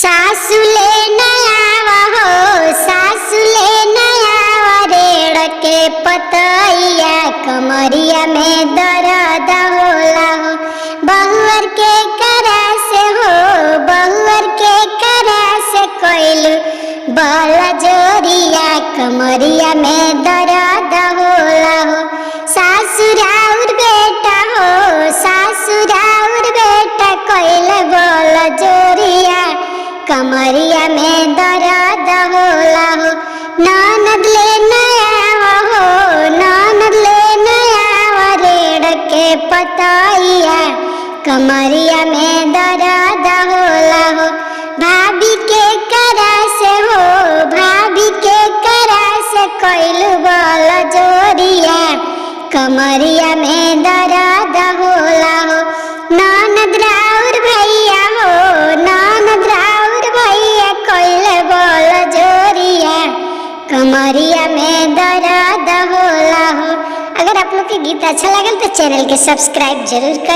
सासु ले नया हो सासु ले नया रेड़ के पतैया कमरिया में दर्द होला हो बहुअर के करा से हो बहुअर के करा से कोइलू बला जोरिया कमरिया में दर्द होला हो सासुराउर बेटा हो सासुराउर बेटा कोइल बला जोरिया कमरिया में दर्द होला हो ननद ले नया हो ननद ले नया रेड़ के पतैया कमरिया में दर्द होला हो भाभी के करा से हो भाभी के करा से कोइलू बल जोरिया कमरिया में दर्द होला हो ननद राउर भैया हो ननद राउर भैया कोइल बल जोरिया कमरिया में दर्द होला हो। अगर आप लोग के गीत अच्छा लगल तो चैनल के सब्सक्राइब जरूर कर।